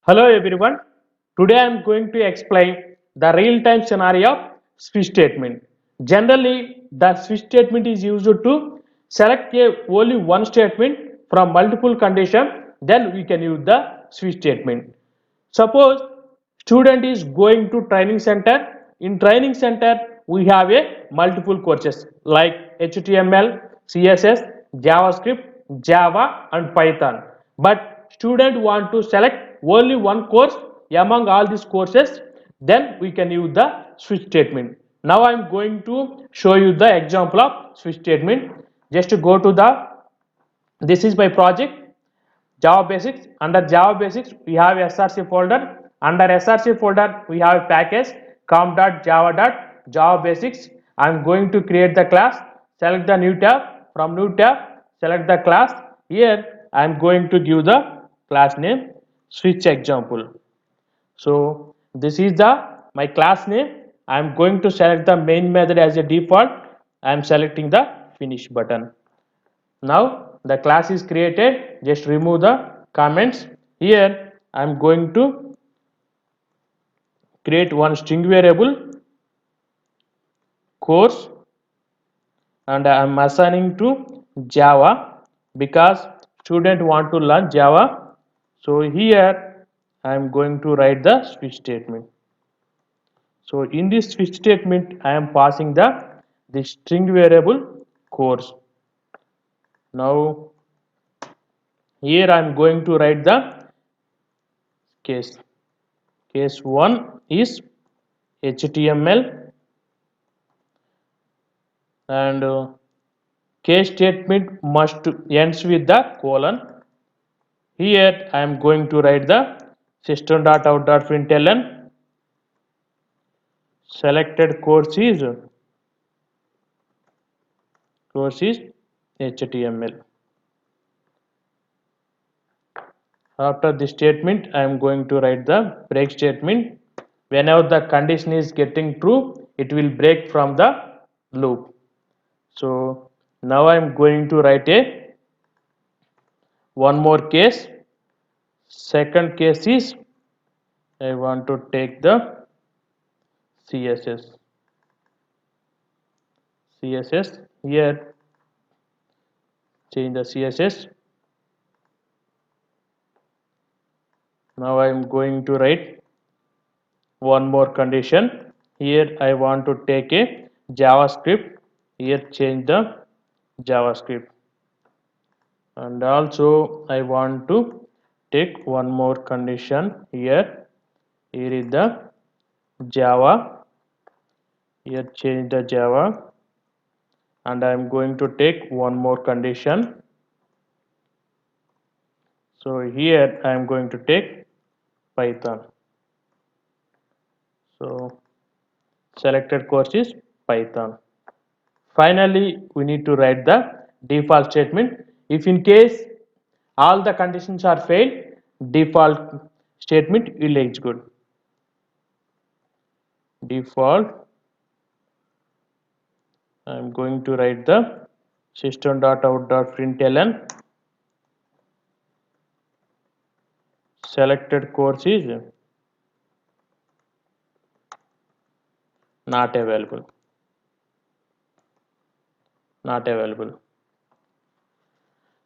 Hello everyone. Today I am going to explain the real-time scenario of switch statement. Generally, the switch statement is used to select only one statement from multiple conditions. Then we can use the switch statement. Suppose student is going to training center. In training center, we have a multiple courses like HTML, CSS, JavaScript, Java, and Python. But student want to select only one course among all these courses. Then we can use the switch statement. Now I am going to show you the example of switch statement. Just to go to the this is my project Java Basics. Under Java Basics, we have SRC folder. Under SRC folder, we have a package com.java.java basics. I am going to create the class. Select the new tab. From new tab, select the class. Here, I am going to give the class name switch example. So this is the my class name. I am going to select the main method as a default. I am selecting the finish button. Now the class is created. Just remove the comments. Here I am going to create one string variable course, and I am assigning to Java because student want to learn Java. So here I am going to write the switch statement. So in this switch statement I am passing the string variable course. Now here I am going to write the case. Case 1 is HTML, and case statement must ends with the colon. Here I am going to write the system.out.println selected course is HTML. After this statement I am going to write the break statement. Whenever the condition is getting true, it will break from the loop. So now I am going to write a one more case. Second case is I want to take the CSS. Here change the CSS. Now I am going to write one more condition. Here I want to take a JavaScript. Here change the JavaScript, and also I want to take one more condition. Here is the Java. Here change the Java, and I am going to take one more condition. So here I am going to take Python. So selected course is Python. Finally, we need to write the default statement. If in case all the conditions are failed, default statement will execute. Default, I am going to write the system.out.println selected course is not available.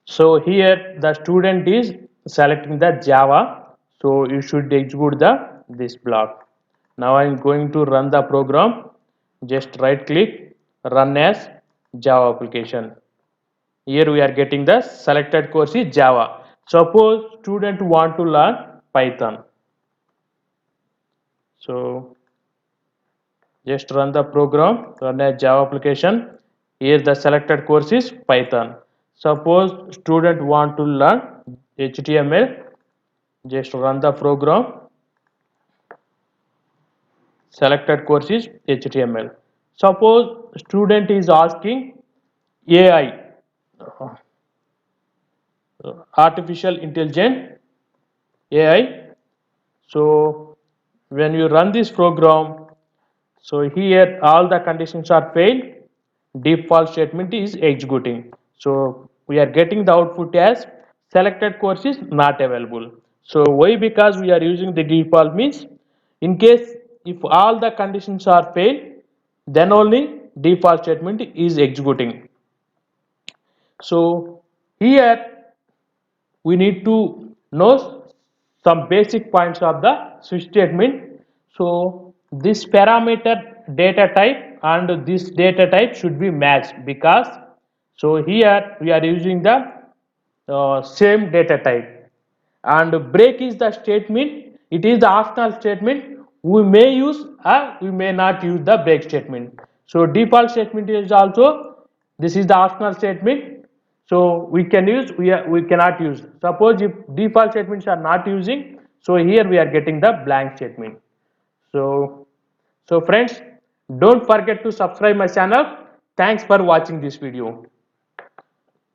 So here the student is selecting the Java, so you should execute this block. Now I am going to run the program. Just right click, run as Java application. Here we are getting the selected course is Java. Suppose student want to learn Python. So just run the program, run as Java application. Here the selected course is Python. Suppose student want to learn HTML. Just run the program. Selected course is HTML. Suppose student is asking AI, artificial intelligence, AI. So when you run this program, so here all the conditions are failed, default statement is executing. So we are getting the output as selected course is not available. So why? Because we are using the default means in case if all the conditions are failed, then only default statement is executing. So here we need to know some basic points of the switch statement. So this parameter data type and this data type should be matched, because so here we are using the same data type, and break is the statement, it is the optional statement, we may use or we may not use the break statement. So default statement is also, this is the optional statement, so we can use, we cannot use. Suppose if default statements are not using, so here we are getting the blank statement. So friends, don't forget to subscribe my channel. Thanks for watching this video.